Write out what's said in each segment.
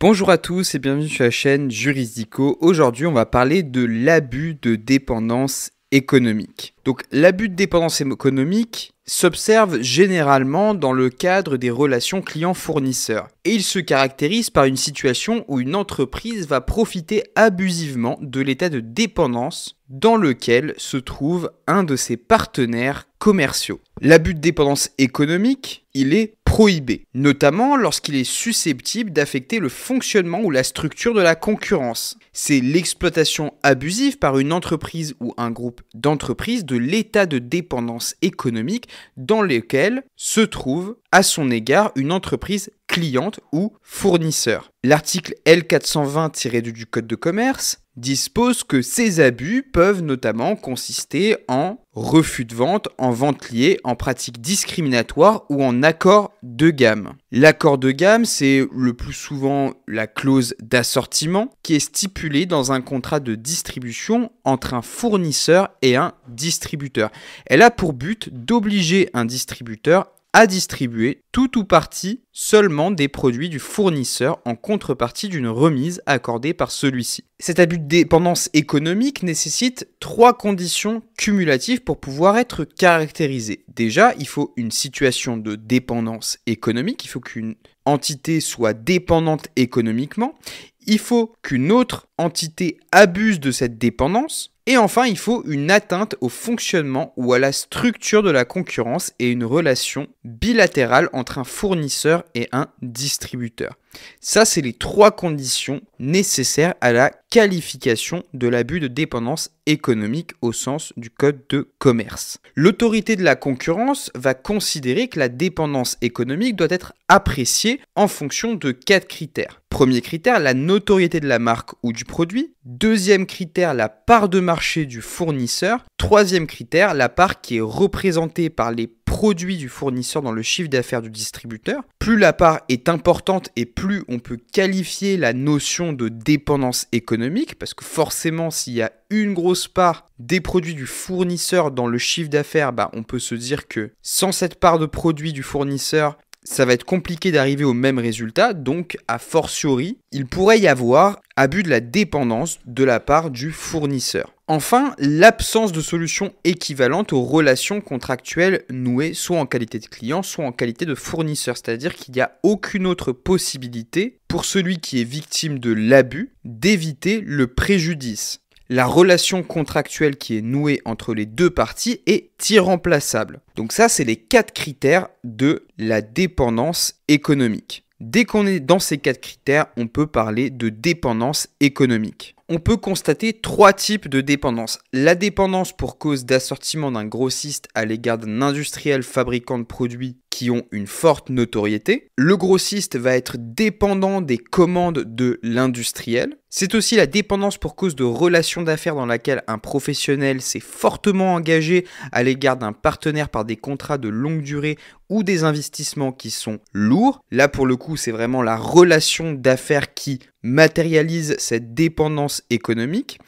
Bonjour à tous et bienvenue sur la chaîne Jurisdico. Aujourd'hui, on va parler de l'abus de dépendance économique. Donc, l'abus de dépendance économique s'observe généralement dans le cadre des relations clients-fournisseurs. Et il se caractérise par une situation où une entreprise va profiter abusivement de l'état de dépendance dans lequel se trouve un de ses partenaires commerciaux. L'abus de dépendance économique, il est prohibé, notamment lorsqu'il est susceptible d'affecter le fonctionnement ou la structure de la concurrence. C'est l'exploitation abusive par une entreprise ou un groupe d'entreprises de l'état de dépendance économique dans lequel se trouve à son égard une entreprise cliente ou fournisseur. L'article L420-2 du Code de commerce dispose que ces abus peuvent notamment consister en refus de vente, en vente liée, en pratique discriminatoire ou en accord de gamme. L'accord de gamme, c'est le plus souvent la clause d'assortiment qui est stipulée dans un contrat de distribution entre un fournisseur et un distributeur. Elle a pour but d'obliger un distributeur à distribuer tout ou partie seulement des produits du fournisseur en contrepartie d'une remise accordée par celui-ci. Cet abus de dépendance économique nécessite 3 conditions cumulatives pour pouvoir être caractérisé. Déjà, il faut une situation de dépendance économique, il faut qu'une entité soit dépendante économiquement, il faut qu'une autre entité abuse de cette dépendance, et enfin, il faut une atteinte au fonctionnement ou à la structure de la concurrence et une relation bilatérale entre un fournisseur et un distributeur. Ça, c'est les 3 conditions nécessaires à la qualification de l'abus de dépendance économique au sens du Code de commerce. L'autorité de la concurrence va considérer que la dépendance économique doit être appréciée en fonction de 4 critères. Premier critère, la notoriété de la marque ou du produit. Deuxième critère, la part de marché du fournisseur. Troisième critère, la part qui est représentée par les produits du fournisseur dans le chiffre d'affaires du distributeur. Plus la part est importante et plus on peut qualifier la notion de dépendance économique, parce que forcément, s'il y a une grosse part des produits du fournisseur dans le chiffre d'affaires, on peut se dire que sans cette part de produits du fournisseur, ça va être compliqué d'arriver au même résultat, donc a fortiori, il pourrait y avoir abus de la dépendance de la part du fournisseur. Enfin, l'absence de solution équivalente aux relations contractuelles nouées soit en qualité de client, soit en qualité de fournisseur, c'est-à-dire qu'il n'y a aucune autre possibilité pour celui qui est victime de l'abus d'éviter le préjudice. La relation contractuelle qui est nouée entre les deux parties est irremplaçable. Donc ça, c'est les 4 critères de la dépendance économique. Dès qu'on est dans ces 4 critères, on peut parler de dépendance économique. On peut constater 3 types de dépendance. La dépendance pour cause d'assortiment d'un grossiste à l'égard d'un industriel fabricant de produits qui ont une forte notoriété. Le grossiste va être dépendant des commandes de l'industriel. C'est aussi la dépendance pour cause de relations d'affaires dans laquelle un professionnel s'est fortement engagé à l'égard d'un partenaire par des contrats de longue durée ou des investissements qui sont lourds. Là, pour le coup, c'est vraiment la relation d'affaires qui matérialise cette dépendance économique.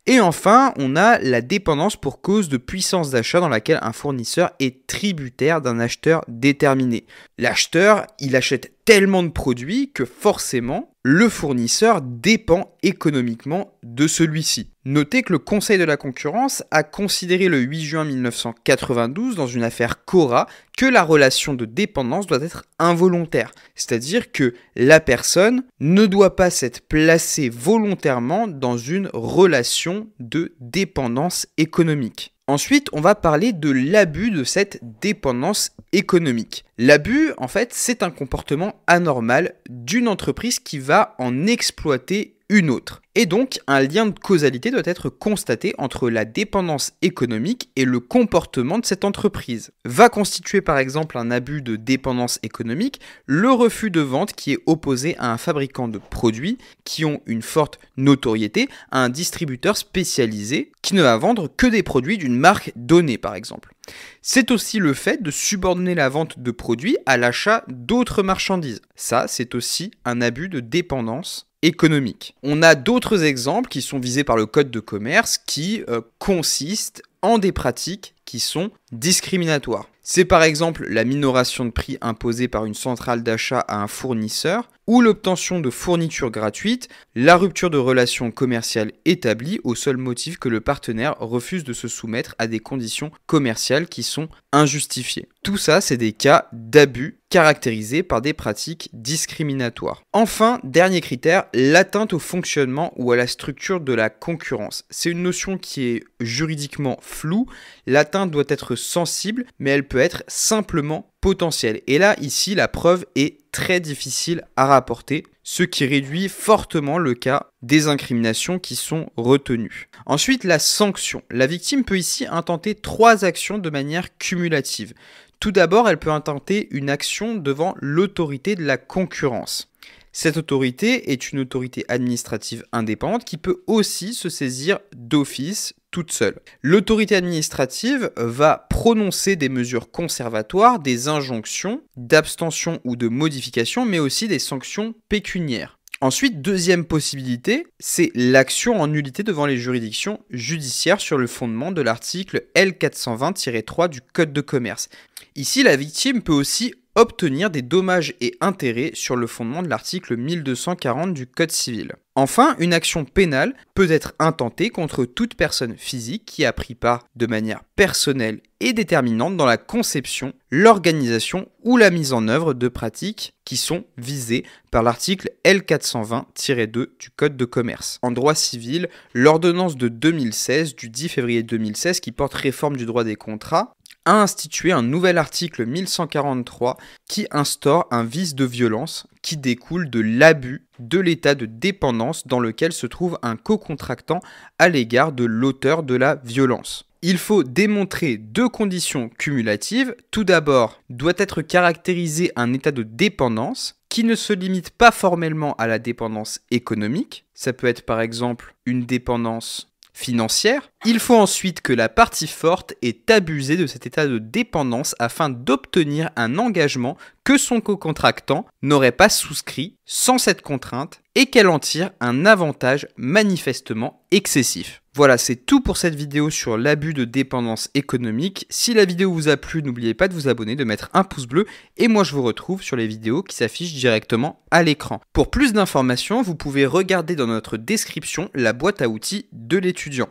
Et enfin, on a la dépendance pour cause de puissance d'achat dans laquelle un fournisseur est tributaire d'un acheteur déterminé. L'acheteur, il achète tellement de produits que forcément, le fournisseur dépend économiquement de celui-ci. Notez que le Conseil de la concurrence a considéré le 8 juin 1992 dans une affaire Cora que la relation de dépendance doit être involontaire, c'est-à-dire que la personne ne doit pas s'être placée volontairement dans une relation de dépendance économique. Ensuite, on va parler de l'abus de cette dépendance économique. L'abus, en fait, c'est un comportement anormal d'une entreprise qui va en exploiter une autre. Et donc, un lien de causalité doit être constaté entre la dépendance économique et le comportement de cette entreprise. Va constituer par exemple un abus de dépendance économique le refus de vente qui est opposé à un fabricant de produits qui ont une forte notoriété à un distributeur spécialisé qui ne va vendre que des produits d'une marque donnée par exemple. C'est aussi le fait de subordonner la vente de produits à l'achat d'autres marchandises. Ça, c'est aussi un abus de dépendance économique. On a d'autres exemples qui sont visés par le Code de commerce qui consistent en des pratiques qui sont discriminatoires. C'est par exemple la minoration de prix imposée par une centrale d'achat à un fournisseur ou l'obtention de fournitures gratuites, la rupture de relations commerciales établies au seul motif que le partenaire refuse de se soumettre à des conditions commerciales qui sont injustifiées. Tout ça, c'est des cas d'abus caractérisés par des pratiques discriminatoires. Enfin, dernier critère, l'atteinte au fonctionnement ou à la structure de la concurrence. C'est une notion qui est juridiquement floue. L'atteinte doit être sensible, mais elle peut être simplement potentielle. Et là, ici, la preuve est très difficile à rapporter, ce qui réduit fortement le cas des incriminations qui sont retenues. Ensuite, la sanction. La victime peut ici intenter 3 actions de manière cumulative. Tout d'abord, elle peut intenter une action devant l'autorité de la concurrence. Cette autorité est une autorité administrative indépendante qui peut aussi se saisir d'office toute seule. L'autorité administrative va prononcer des mesures conservatoires, des injonctions d'abstention ou de modification, mais aussi des sanctions pécuniaires. Ensuite, deuxième possibilité, c'est l'action en nullité devant les juridictions judiciaires sur le fondement de l'article L420-3 du Code de commerce. Ici, la victime peut aussi obtenir des dommages et intérêts sur le fondement de l'article 1240 du Code civil. Enfin, une action pénale peut être intentée contre toute personne physique qui a pris part de manière personnelle et déterminante dans la conception, l'organisation ou la mise en œuvre de pratiques qui sont visées par l'article L420-2 du Code de commerce. En droit civil, l'ordonnance de 2016, du 10 février 2016, qui porte réforme du droit des contrats, a institué un nouvel article 1143 qui instaure un vice de violence qui découle de l'abus de l'état de dépendance dans lequel se trouve un co-contractant à l'égard de l'auteur de la violence. Il faut démontrer 2 conditions cumulatives. Tout d'abord, doit être caractérisé un état de dépendance qui ne se limite pas formellement à la dépendance économique. Ça peut être par exemple une dépendance financière. Il faut ensuite que la partie forte ait abusé de cet état de dépendance afin d'obtenir un engagement que son co-contractant n'aurait pas souscrit sans cette contrainte et qu'elle en tire un avantage manifestement excessif. Voilà, c'est tout pour cette vidéo sur l'abus de dépendance économique. Si la vidéo vous a plu, n'oubliez pas de vous abonner, de mettre un pouce bleu et moi je vous retrouve sur les vidéos qui s'affichent directement à l'écran. Pour plus d'informations, vous pouvez regarder dans notre description la boîte à outils de l'étudiant.